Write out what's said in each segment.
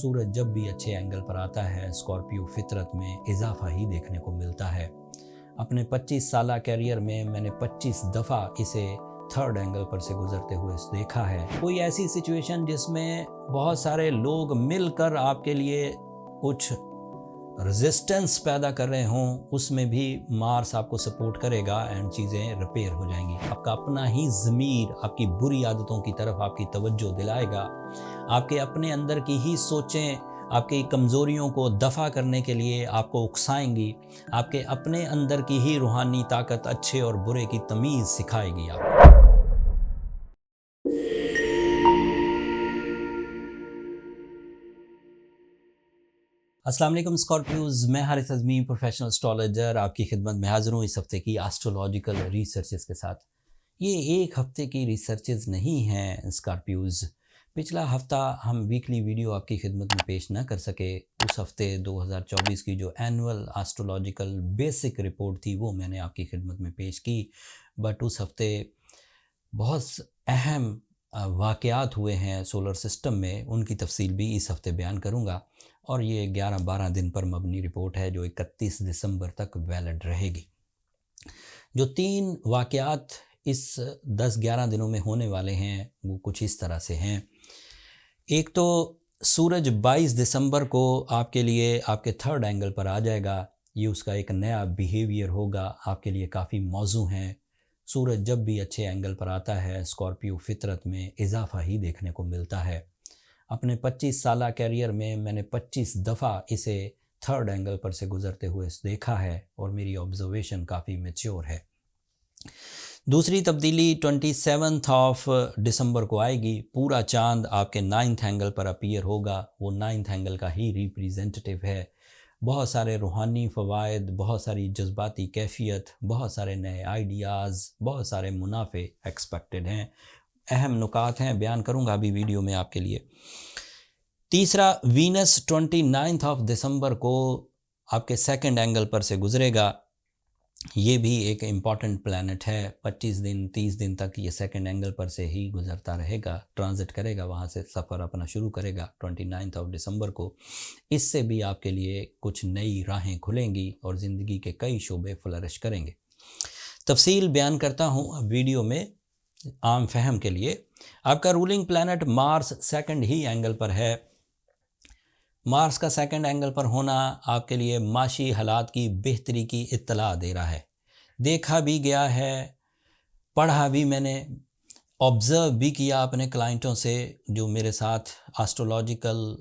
सूरज जब भी अच्छे एंगल पर आता है, स्कॉर्पियो फितरत में इजाफा ही देखने को मिलता है। अपने 25 साला कैरियर में मैंने 25 दफ़ा इसे थर्ड एंगल पर से गुजरते हुए देखा है। कोई ऐसी सिचुएशन जिसमें बहुत सारे लोग मिलकर आपके लिए कुछ रेजिस्टेंस पैदा कर रहे हों, उसमें भी मार्स आपको सपोर्ट करेगा एंड चीज़ें रिपेयर हो जाएंगी। आपका अपना ही ज़मीर आपकी बुरी आदतों की तरफ आपकी तवज्जो दिलाएगा। आपके अपने अंदर की ही सोचें आपकी कमज़ोरियों को दफ़ा करने के लिए आपको उकसाएंगी। आपके अपने अंदर की ही रूहानी ताकत अच्छे और बुरे की तमीज़ सिखाएगी आपको। अस्सलाम वालेकुम स्कॉर्पियोज़, मैं हारिस अज़मी प्रोफेशनल एस्ट्रोलॉजर आपकी खिदमत में हाज़िर हूँ इस हफ़्ते की एस्ट्रोलॉजिकल रिसर्चेस के साथ। ये एक हफ़्ते की रिसर्चेस नहीं हैं स्कॉर्पियोज़। पिछला हफ़्ता हम वीकली वीडियो आपकी खिदमत में पेश ना कर सके। उस हफ़्ते 2024 की जो एनुअल एस्ट्रोलॉजिकल बेसिक रिपोर्ट थी वो मैंने आपकी खिदमत में पेश की। बट उस हफ़्ते बहुत अहम वाक़यात हुए हैं सोलर सिस्टम में, उनकी तफसील भी इस हफ़्ते बयान करूँगा। और ये 11-12 दिन पर मबनी रिपोर्ट है जो 31 दिसंबर तक वैलिड रहेगी। जो 3 वाक़यात इस 10-11 दिनों में होने वाले हैं वो कुछ इस तरह से हैं। एक तो सूरज 22 दिसंबर को आपके लिए आपके थर्ड एंगल पर आ जाएगा। ये उसका एक नया बिहेवियर होगा, आपके लिए काफ़ी मौजू हैं। सूरज जब भी अच्छे एंगल पर आता है, स्कॉर्पियो फितरत में इजाफा ही देखने को मिलता है। अपने 25 साला कैरियर में मैंने 25 दफ़ा इसे थर्ड एंगल पर से गुजरते हुए देखा है और मेरी ऑब्जर्वेशन काफ़ी मैच्योर है। दूसरी तब्दीली 27 दिसंबर को आएगी। पूरा चांद आपके 9th एंगल पर अपीयर होगा। वो 9th एंगल का ही रिप्रेजेंटेटिव है। बहुत सारे रूहानी फ़वाइद, बहुत सारी जज्बाती कैफियत, बहुत सारे नए आइडियाज़, बहुत सारे मुनाफे एक्सपेक्टेड हैं। अहम नुकात हैं, बयान करूंगा अभी वीडियो में आपके लिए। तीसरा, वीनस 29 दिसंबर को आपके सेकंड एंगल पर से गुजरेगा। ये भी एक इम्पॉर्टेंट प्लैनेट है। 25-30 दिन तक ये सेकंड एंगल पर से ही गुजरता रहेगा, ट्रांजिट करेगा, वहाँ से सफ़र अपना शुरू करेगा 29 दिसंबर को। इससे भी आपके लिए कुछ नई राहें खुलेंगी और ज़िंदगी के कई शोबे फ्लरिश करेंगे। तफसील बयान करता हूँ अब वीडियो में आम फहम के लिए। आपका रूलिंग प्लैनेट मार्स सेकंड ही एंगल पर है। मार्स का सेकंड एंगल पर होना आपके लिए माशी हालात की बेहतरी की इत्तला दे रहा है। देखा भी गया है, पढ़ा भी मैंने, ऑब्ज़र्व भी किया अपने क्लाइंटों से जो मेरे साथ एस्ट्रोलॉजिकल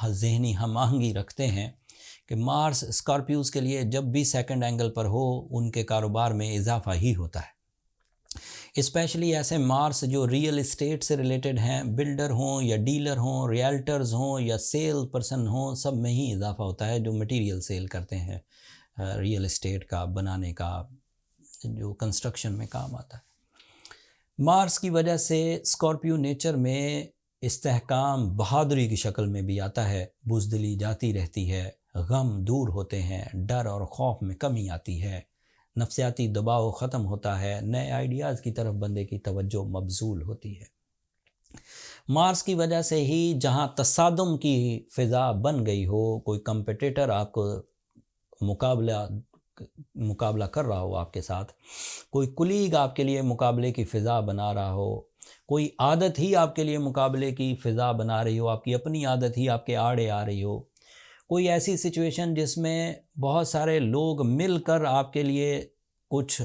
ज़हनी हम आहंगी रखते हैं कि मार्स स्कॉर्पियोज़ के लिए जब भी सेकंड एंगल पर हो उनके कारोबार में इजाफा ही होता है। स्पेशली ऐसे मार्स जो रियल इस्टेट से रिलेटेड हैं, बिल्डर हों या डीलर हों, रियल्टर्स हों या सेल पर्सन हों, सब में ही इजाफा होता है जो मटेरियल सेल करते हैं, रियल इस्टेट का बनाने का जो कंस्ट्रक्शन में काम आता है। मार्स की वजह से स्कॉर्पियो नेचर में इस्तेहकाम बहादुरी की शक्ल में भी आता है। बुज़दिली जाती रहती है, गम दूर होते हैं, डर और खौफ में कमी आती है, नफ्सियाती दबाव ख़त्म होता है, नए आइडियाज़ की तरफ बंदे की तवज्जो मबजूल होती है। मार्स की वजह से ही जहाँ तसादुम की फ़िज़ा बन गई हो, कोई कंपटीटर आपको मुकाबला कर रहा हो आपके साथ, कोई कुलीग आपके लिए मुकाबले की फ़िज़ा बना रहा हो, कोई आदत ही आपके लिए मुकाबले की फ़िज़ा बना रही हो, आपकी अपनी आदत ही आपके आड़े आ रही हो, कोई ऐसी सिचुएशन जिसमें बहुत सारे लोग मिलकर आपके लिए कुछ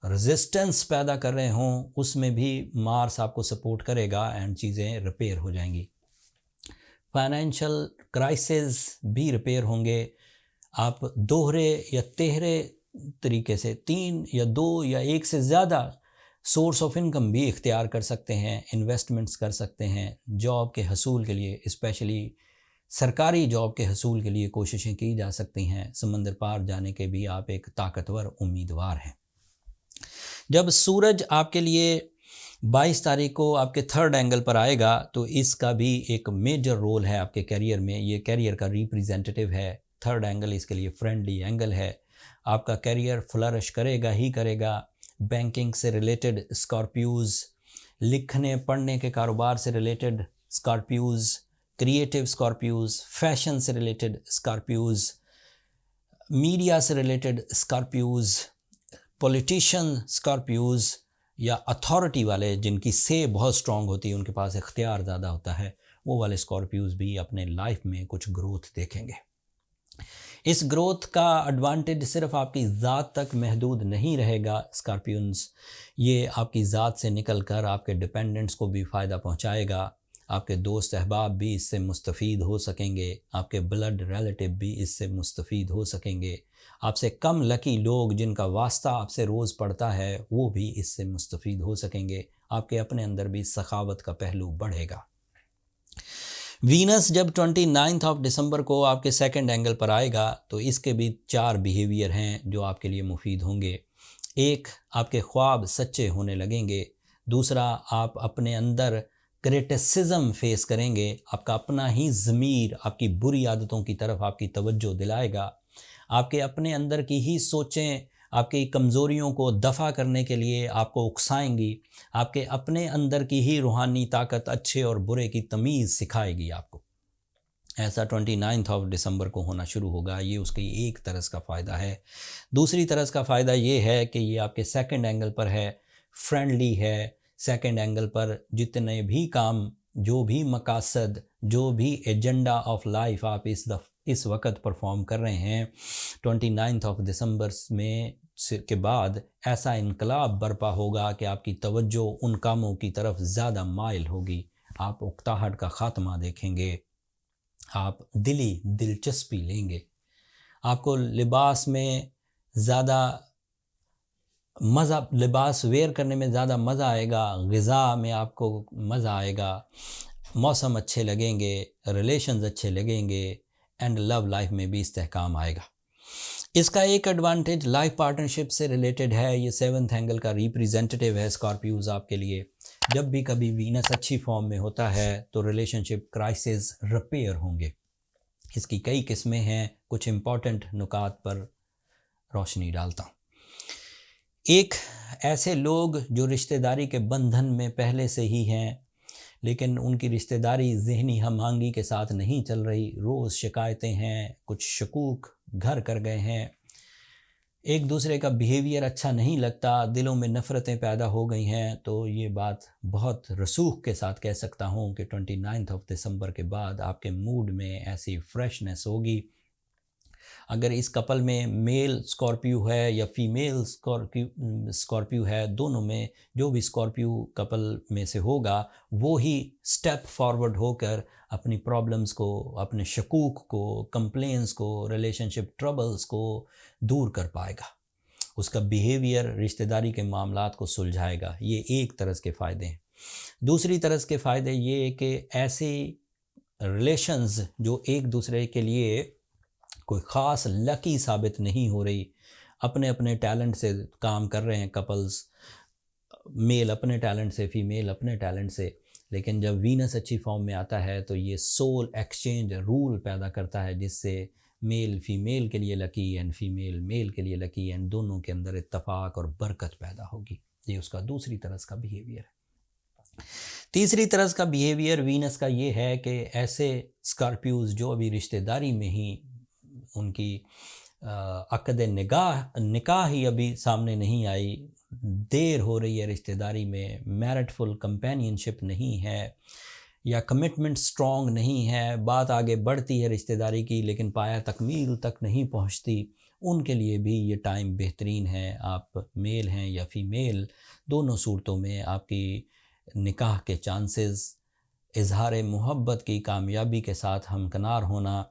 रेजिस्टेंस पैदा कर रहे हों, उसमें भी मार्स आपको सपोर्ट करेगा एंड चीज़ें रिपेयर हो जाएंगी। फाइनेंशियल क्राइसिस भी रिपेयर होंगे। आप दोहरे या तेहरे तरीके से 3 या 2 या 1 से ज़्यादा सोर्स ऑफ इनकम भी इख्तियार कर सकते हैं, इन्वेस्टमेंट्स कर सकते हैं। जॉब के हसूल के लिए, स्पेशली सरकारी जॉब के हसूल के लिए कोशिशें की जा सकती हैं। समंदर पार जाने के भी आप एक ताकतवर उम्मीदवार हैं। जब सूरज आपके लिए 22 तारीख को आपके थर्ड एंगल पर आएगा तो इसका भी एक मेजर रोल है आपके कैरियर में। ये कैरियर का रिप्रेजेंटेटिव है। थर्ड एंगल इसके लिए फ्रेंडली एंगल है। आपका कैरियर फ्लरिश करेगा ही करेगा। बैंकिंग से रिलेटेड स्कॉर्पियोज़, लिखने पढ़ने के कारोबार से रिलेटेड स्कॉर्पियोज़, क्रिएटिव स्कॉर्पियोज, फैशन से रिलेटेड स्कॉर्पियोज, मीडिया से रिलेटेड स्कॉर्पियोज, पॉलिटिशियन स्कॉर्पियोज या अथॉरिटी वाले जिनकी से बहुत स्ट्रॉन्ग होती है, उनके पास इख्तियार ज़्यादा होता है, वो वाले स्कॉर्पियोज भी अपने लाइफ में कुछ ग्रोथ देखेंगे। इस ग्रोथ का एडवांटेज सिर्फ आपकी ज़ात तक महदूद नहीं रहेगा स्कॉर्पियंस, ये आपकी ज़ात से निकल कर आपके डिपेंडेंट्स को भी फ़ायदा पहुंचाएगा। आपके दोस्त अहबाब भी इससे मुस्तफ़ीद हो सकेंगे, आपके ब्लड रिलेटिव भी इससे मुस्तफ़ीद हो सकेंगे, आपसे कम लकी लोग जिनका वास्ता आपसे रोज़ पड़ता है वो भी इससे मुस्तफ़ीद हो सकेंगे। आपके अपने अंदर भी सखावत का पहलू बढ़ेगा। वीनस जब 29 दिसंबर को आपके सेकंड एंगल पर आएगा तो इसके भी 4 बिहेवियर हैं जो आपके लिए मुफीद होंगे। एक, आपके ख्वाब सच्चे होने लगेंगे। दूसरा, आप अपने अंदर क्रिटिसिज्म फेस करेंगे, आपका अपना ही ज़मीर आपकी बुरी आदतों की तरफ आपकी तवज्जो दिलाएगा। आपके अपने अंदर की ही सोचें आपकी कमज़ोरियों को दफ़ा करने के लिए आपको उकसाएंगी। आपके अपने अंदर की ही रूहानी ताकत अच्छे और बुरे की तमीज़ सिखाएगी आपको। ऐसा 29 दिसंबर को होना शुरू होगा। ये उसकी एक तरस का फ़ायदा है। दूसरी तरस का फ़ायदा ये है कि ये आपके सेकंड एंगल पर है, फ्रेंडली है। सेकंड एंगल पर जितने भी काम, जो भी मकासद, जो भी एजेंडा ऑफ लाइफ आप इस वक्त परफॉर्म कर रहे हैं, 29 दिसंबर में के बाद ऐसा इनकलाब बर्पा होगा कि आपकी तवज्जो उन कामों की तरफ ज़्यादा माइल होगी। आप उकताहट का ख़ात्मा देखेंगे, आप दिलचस्पी लेंगे, आपको लिबास में ज़्यादा मज़ा, लिबास वेयर करने में ज़्यादा मज़ा आएगा, ग़िज़ा में आपको मज़ा आएगा, मौसम अच्छे लगेंगे, रिलेशंस अच्छे लगेंगे एंड लव लाइफ में भी इस्तेहकाम आएगा। इसका एक एडवांटेज लाइफ पार्टनरशिप से रिलेटेड है। ये 7th एंगल का रिप्रेजेंटेटिव है स्कॉर्पियोज आपके लिए। जब भी कभी वीनस अच्छी फॉर्म में होता है तो रिलेशनशिप क्राइसिस रिपेयर होंगे। इसकी कई किस्में हैं, कुछ इम्पॉर्टेंट नुकात पर रोशनी डालता हूँ। एक, ऐसे लोग जो रिश्तेदारी के बंधन में पहले से ही हैं लेकिन उनकी रिश्तेदारी ज़हनी हम-आहंगी के साथ नहीं चल रही, रोज़ शिकायतें हैं, कुछ शकूक घर कर गए हैं, एक दूसरे का बिहेवियर अच्छा नहीं लगता, दिलों में नफ़रतें पैदा हो गई हैं, तो ये बात बहुत रसूख के साथ कह सकता हूँ कि 29 दिसंबर के बाद आपके मूड में ऐसी फ्रेशनेस होगी। अगर इस कपल में मेल स्कॉर्पियो है या फीमेल स्कॉर्पियो है, दोनों में जो भी स्कॉर्पियो कपल में से होगा वो ही स्टेप फॉरवर्ड होकर अपनी प्रॉब्लम्स को, अपने शकूक को, कंप्लेंट्स को, रिलेशनशिप ट्रबल्स को दूर कर पाएगा। उसका बिहेवियर रिश्तेदारी के मामलात को सुलझाएगा। ये एक तरह के फ़ायदे हैं। दूसरी तरह के फ़ायदे ये कि ऐसे रिलेशंस जो एक दूसरे के लिए कोई ख़ास लकी साबित नहीं हो रही, अपने अपने टैलेंट से काम कर रहे हैं कपल्स, मेल अपने टैलेंट से, फीमेल अपने टैलेंट से, लेकिन जब वीनस अच्छी फॉर्म में आता है तो ये सोल एक्सचेंज रूल पैदा करता है जिससे मेल फीमेल के लिए लकी एंड फीमेल मेल के लिए लकी एंड दोनों के अंदर इत्तफाक और बरकत पैदा होगी। ये उसका दूसरी तरह का बिहेवियर है। तीसरी तरह का बिहेवियर वीनस का ये है कि ऐसे स्कॉर्पियोज जो अभी रिश्तेदारी में ही उनकी अक़द निकाह ही अभी सामने नहीं आई, देर हो रही है रिश्तेदारी में, मैरिटफुल कंपेनियनशिप नहीं है या कमिटमेंट स्ट्रॉन्ग नहीं है, बात आगे बढ़ती है रिश्तेदारी की लेकिन पाया तकमील तक नहीं पहुंचती, उनके लिए भी ये टाइम बेहतरीन है। आप मेल हैं या फीमेल, दोनों सूरतों में आपकी निकाह के चांसेस, इजहार मोहब्बत की कामयाबी के साथ हमकनार होना,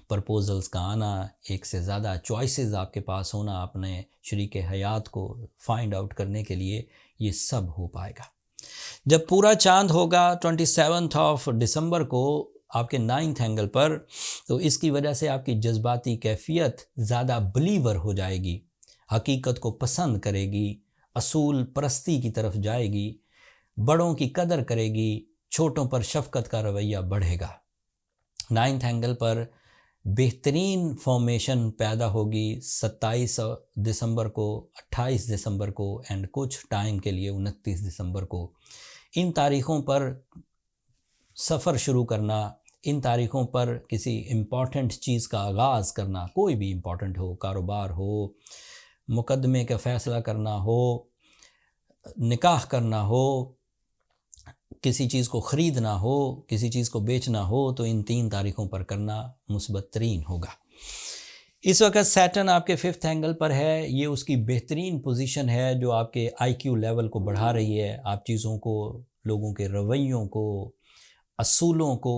प्रपोजल्स का आना, एक से ज़्यादा चॉइसेस आपके पास होना अपने शरीक हयात को फाइंड आउट करने के लिए, ये सब हो पाएगा। जब पूरा चांद होगा 27 दिसंबर को आपके 9th एंगल पर, तो इसकी वजह से आपकी जज्बाती कैफियत ज़्यादा बिलीवर हो जाएगी, हकीकत को पसंद करेगी, असूल परस्ती की तरफ जाएगी, बड़ों की कदर करेगी, छोटों पर शफ़क़त का रवैया बढ़ेगा। 9th एंगल पर बेहतरीन फॉर्मेशन पैदा होगी 27 दिसंबर को, 28 दिसंबर को एंड कुछ टाइम के लिए 29 दिसंबर को। इन तारीख़ों पर सफ़र शुरू करना, ان تاریخوں پر کسی امپورٹنٹ چیز کا آغاز کرنا، کوئی بھی امپورٹنٹ ہو، کاروبار ہو، مقدمے کا فیصلہ کرنا ہو، نکاح کرنا ہو، کسی چیز کو خریدنا ہو، کسی چیز کو بیچنا ہو، تو ان 3 تاریخوں پر کرنا مثبت ترین ہوگا۔ اس وقت سیٹرن آپ کے 5th اینگل پر ہے، یہ اس کی بہترین پوزیشن ہے جو آپ کے آئی کیو لیول کو بڑھا رہی ہے، آپ چیزوں کو، لوگوں کے رویوں کو، اصولوں کو،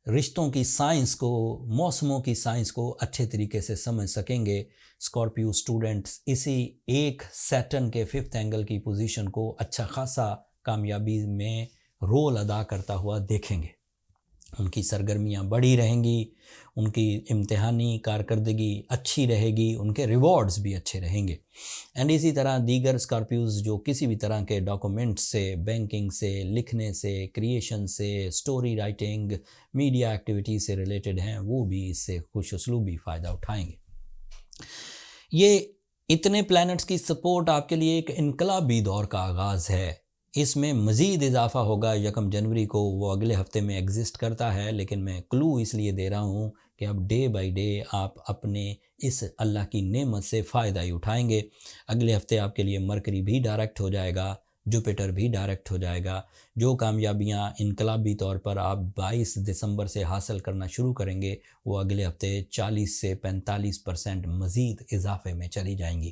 رشتوں کی سائنس کو، موسموں کی سائنس کو اچھے طریقے سے سمجھ سکیں گے۔ اسکارپیو اسٹوڈنٹس اسی ایک سیٹرن کے 5th اینگل کی پوزیشن کو اچھا خاصا کامیابی میں رول ادا کرتا ہوا دیکھیں گے، ان کی سرگرمیاں بڑھی رہیں گی، ان کی امتحانی کارکردگی اچھی رہے گی، ان کے ریوارڈز بھی اچھے رہیں گے۔ اینڈ اسی طرح دیگر اسکارپیوز جو کسی بھی طرح کے ڈاکومنٹ سے، بینکنگ سے، لکھنے سے، کریشن سے، سٹوری رائٹنگ، میڈیا ایکٹیویٹی سے ریلیٹڈ ہیں، وہ بھی اس سے خوش اسلوبی فائدہ اٹھائیں گے۔ یہ اتنے پلانٹس کی سپورٹ آپ کے لیے ایک انقلابی دور کا آغاز ہے۔ اس میں مزید اضافہ ہوگا 1 جنوری کو، وہ اگلے ہفتے میں ایگزسٹ کرتا ہے، لیکن میں کلو اس لیے دے رہا ہوں کہ اب ڈے بائی ڈے آپ اپنے اس اللہ کی نعمت سے فائدہ ہی اٹھائیں گے۔ اگلے ہفتے آپ کے لیے مرکری بھی ڈائریکٹ ہو جائے گا، جوپیٹر بھی ڈائریکٹ ہو جائے گا۔ جو کامیابیاں انقلابی طور پر آپ 22 دسمبر سے حاصل کرنا شروع کریں گے، وہ اگلے ہفتے 40 سے 45% مزید اضافے میں چلی جائیں گی۔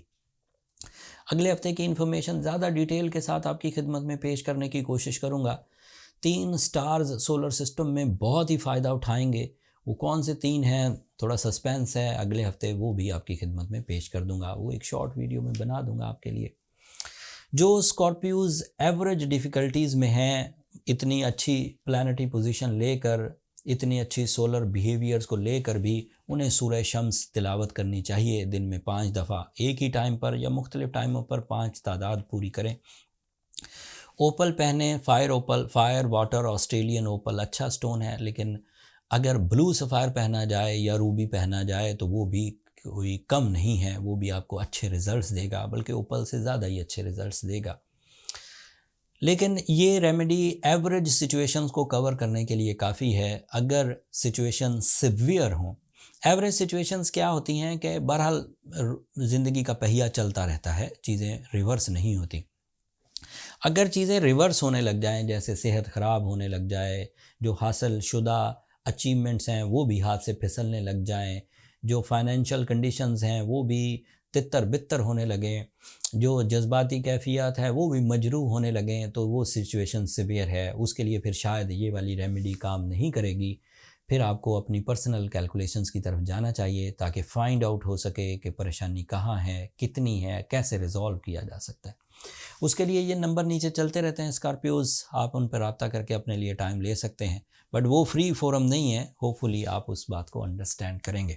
اگلے ہفتے کی انفارمیشن زیادہ ڈیٹیل کے ساتھ آپ کی خدمت میں پیش کرنے کی کوشش کروں گا۔ 3 سٹارز سولر سسٹم میں بہت ہی فائدہ اٹھائیں گے، وہ کون سے 3 ہیں تھوڑا سسپینس ہے، اگلے ہفتے وہ بھی آپ کی خدمت میں پیش کر دوں گا، وہ ایک شارٹ ویڈیو میں بنا دوں گا آپ کے لیے۔ جو اسکارپیوز ایوریج ڈیفیکلٹیز میں ہیں، اتنی اچھی پلانٹی پوزیشن لے کر، اتنی اچھی سولر بیہیویئرز کو لے کر بھی انہیں سورہ شمس تلاوت کرنی چاہیے، دن میں 5 دفعہ، ایک ہی ٹائم پر یا مختلف ٹائموں پر 5 تعداد پوری کریں۔ اوپل پہنیں، fire opal, fire water Australian opal اچھا سٹون ہے، لیکن اگر بلو سفائر پہنا جائے یا روبی پہنا جائے تو وہ بھی کوئی کم نہیں ہے، وہ بھی آپ کو اچھے ریزلٹس دے گا، بلکہ اوپل سے زیادہ ہی اچھے ریزلٹس دے گا۔ لیکن یہ ریمیڈی ایوریج سچویشنز کو کور کرنے کے لیے کافی ہے۔ اگر سچویشن سیویئر ہوں، ایوریج سچویشنز کیا ہوتی ہیں کہ بہرحال زندگی کا پہیہ چلتا رہتا ہے، چیزیں ریورس نہیں ہوتی۔ اگر چیزیں ریورس ہونے لگ جائیں، جیسے صحت خراب ہونے لگ جائے، جو حاصل شدہ اچیومنٹس ہیں وہ بھی ہاتھ سے پھسلنے لگ جائیں، جو فائنینشیل کنڈیشنز ہیں وہ بھی تتر بتر ہونے لگیں، جو جذباتی کیفیات ہے وہ بھی مجروح ہونے لگیں، تو وہ سچویشن سیویئر ہے۔ اس کے لیے پھر شاید یہ والی ریمیڈی کام نہیں کرے گی، پھر آپ کو اپنی پرسنل کیلکولیشنز کی طرف جانا چاہیے تاکہ فائنڈ آؤٹ ہو سکے کہ پریشانی کہاں ہے، کتنی ہے، کیسے ریزالو کیا جا سکتا ہے۔ اس کے لیے یہ نمبر نیچے چلتے رہتے ہیں اسکارپیوز، آپ ان پر رابطہ کر کے اپنے لیے ٹائم لے سکتے ہیں، بٹ وہ فری فورم نہیں ہے، ہوپفلی آپ اس بات کو انڈرسٹینڈ کریں گے۔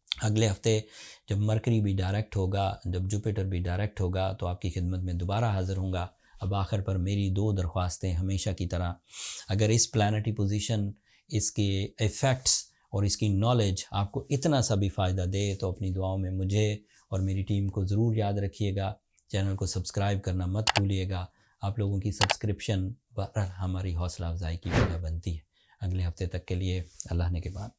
اگلے ہفتے جب مرکری بھی ڈائریکٹ ہوگا، جب جوپیٹر بھی ڈائریکٹ ہوگا، تو آپ کی خدمت میں دوبارہ حاضر ہوں گا۔ اب آخر پر میری 2 درخواستیں ہمیشہ کی طرح، اگر اس پلانٹی پوزیشن، اس کے ایفیکٹس اور اس کی نالج آپ کو اتنا سا بھی فائدہ دے تو اپنی دعاؤں میں مجھے اور میری ٹیم کو ضرور یاد رکھیے گا۔ چینل کو سبسکرائب کرنا مت بھولیے گا، آپ لوگوں کی سبسکرپشن ہماری حوصلہ افزائی کی وجہ بنتی ہے۔ اگلے ہفتے تک کے لیے اللہ نے کے بعد